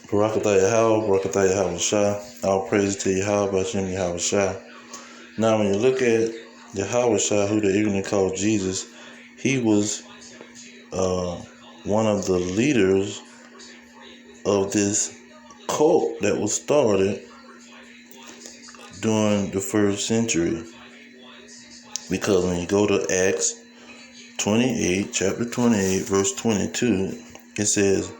Barakatah Yahawah, Barakatah YAHAWASHI. All praise to Yahawah, Bashem YAHAWASHI. Now, when you look at YAHAWASHI, who they ignorantly call Jesus, he was one of the leaders of this cult that was started during the first century. Because when you go to Acts 28, chapter 28, verse 22, it says,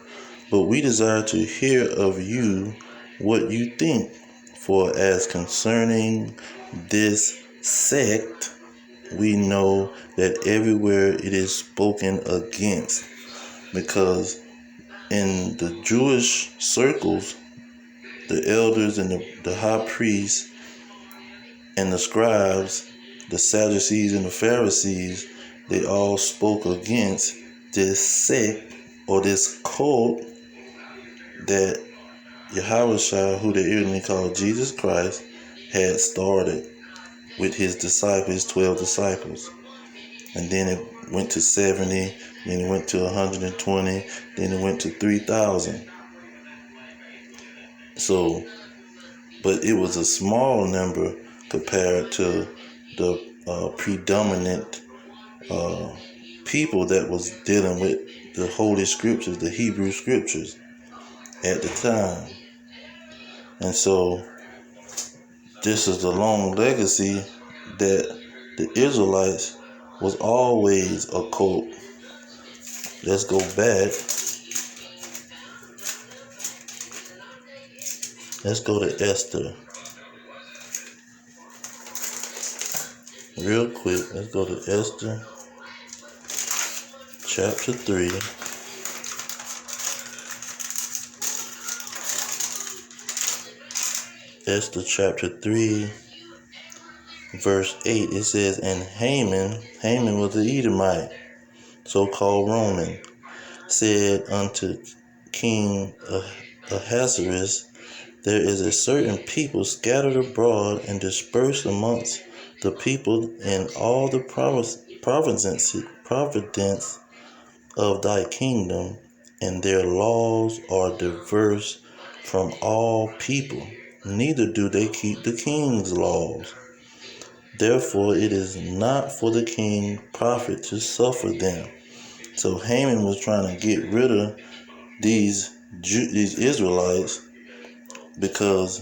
"But we desire to hear of you what you think, for as concerning this sect, we know that everywhere it is spoken against." Because in the Jewish circles, the elders and the high priests and the scribes, the Sadducees and the Pharisees, they all spoke against this sect or this cult that YAHAWASHI, who they ignorantly call Jesus Christ, had started with his disciples, his 12 disciples. And then it went to 70, then it went to 120, then it went to 3,000. So, but it was a small number compared to the predominant people that was dealing with the Holy Scriptures, the Hebrew Scriptures at the time. And so this is the long legacy that the Israelites was always a cult. Let's go back. Let's go to Esther. Real quick, let's go to Esther chapter 3. Esther chapter 3, verse 8. It says, "And Haman was the Edomite, so-called Roman, said unto King Ahasuerus, There is a certain people scattered abroad and dispersed amongst the people in all the province of thy kingdom, and their laws are diverse from all people, neither do they keep the king's laws. Therefore it is not for the king profit to suffer them." So Haman was trying to get rid of these Israelites, because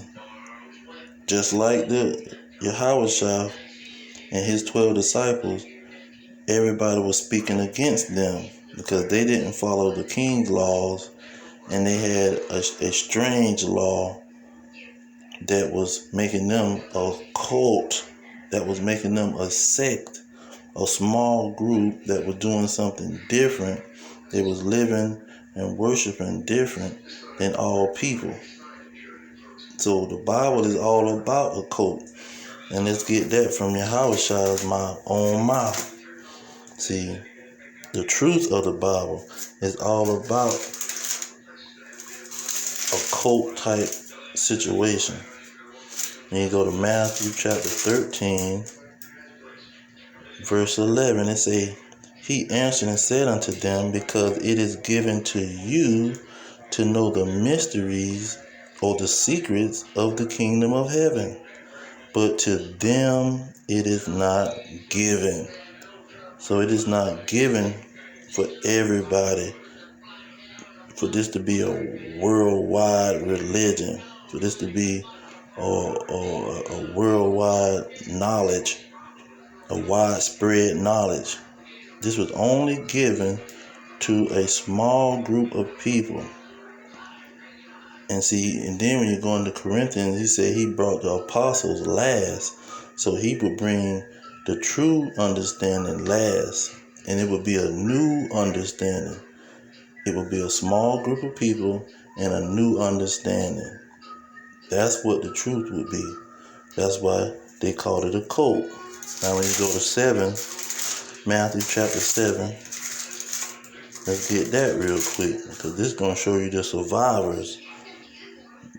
just like the YAHAWASHI and his 12 disciples, everybody was speaking against them because they didn't follow the king's laws, and they had a strange law that was making them a cult, that was making them a sect, a small group that was doing something different. They was living and worshiping different than all people. So the Bible is all about a cult. And let's get that from YAHAWASHI's own mouth. See, the truth of the Bible is all about a cult type situation. When you go to Matthew chapter 13, verse 11, it say, "He answered and said unto them, Because it is given to you to know the mysteries or the secrets of the kingdom of heaven, but to them it is not given." So it is not given for everybody, for this to be a worldwide religion, for this to be a worldwide knowledge, a widespread knowledge. This was only given to a small group of people. And see, and then when you go into Corinthians, he said he brought the apostles last. So he would bring the true understanding last. And it would be a new understanding. It would be a small group of people and a new understanding. That's what the truth would be. That's why they called it a cult. Now when you go to 7, Matthew chapter 7, let's get that real quick, because this is going to show you the survivors,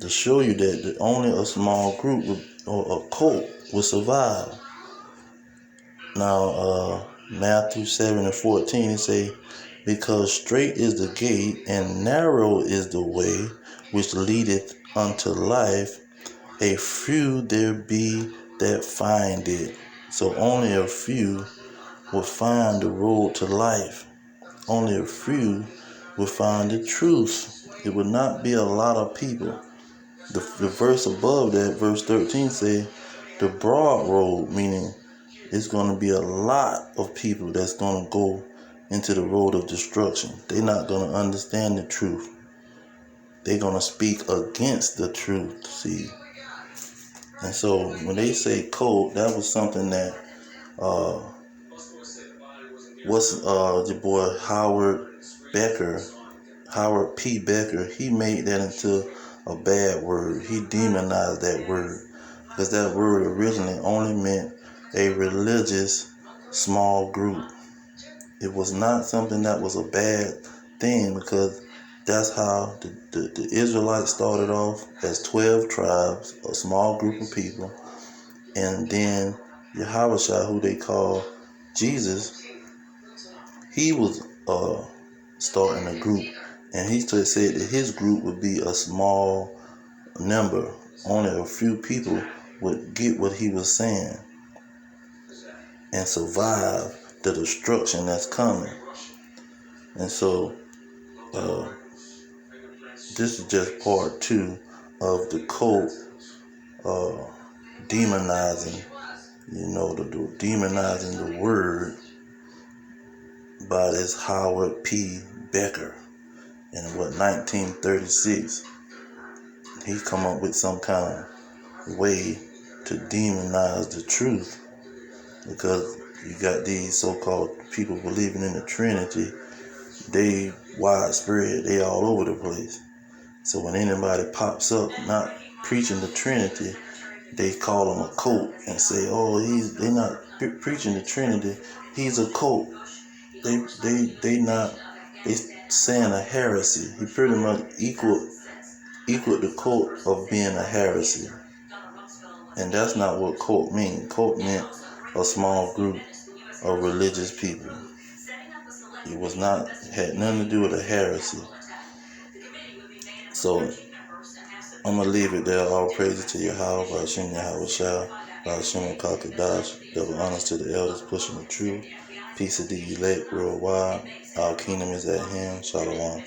to show you that only a small group or a cult will survive. Now, Matthew 7 and 14, it say, "Because straight is the gate and narrow is the way which leadeth unto life, a few there be that find it. So only a few will find the road to life. Only a few will find the truth. It will not be a lot of people. The verse above that, verse 13, say the broad road, meaning it's going to be a lot of people that's going to go into the road of destruction. They're not going to understand the truth. They're going to speak against the truth, see. And so when they say cult, that was something that your boy Howard P. Becker, he made that into a bad word. He demonized that word because that word originally only meant a religious small group. It was not something that was a bad thing, because that's how the Israelites started off as 12 tribes, a small group of people. And then YAHAWASHI, who they call Jesus, he was starting a group. And he said that his group would be a small number. Only a few people would get what he was saying and survive the destruction that's coming. And so this is just part 2 of the cult demonizing, demonizing the word by this Howard P. Becker. In 1936, he come up with some kind of way to demonize the truth, because you got these so-called people believing in the Trinity. They widespread, they all over the place. So when anybody pops up not preaching the Trinity, they call him a cult and say, "Oh, they're not preaching the Trinity. He's a cult. They saying a heresy." He pretty much equaled the cult of being a heresy, and that's not what cult means. Cult meant a small group of religious people. It had nothing to do with a heresy. So I'm going to leave it there. All praises to Yahawah, Ba'ashem Yahawashah, Ba'ashem Kakadash. Double honors to the elders pushing the truth. Peace of the elect worldwide. Our kingdom is at hand. Shalom.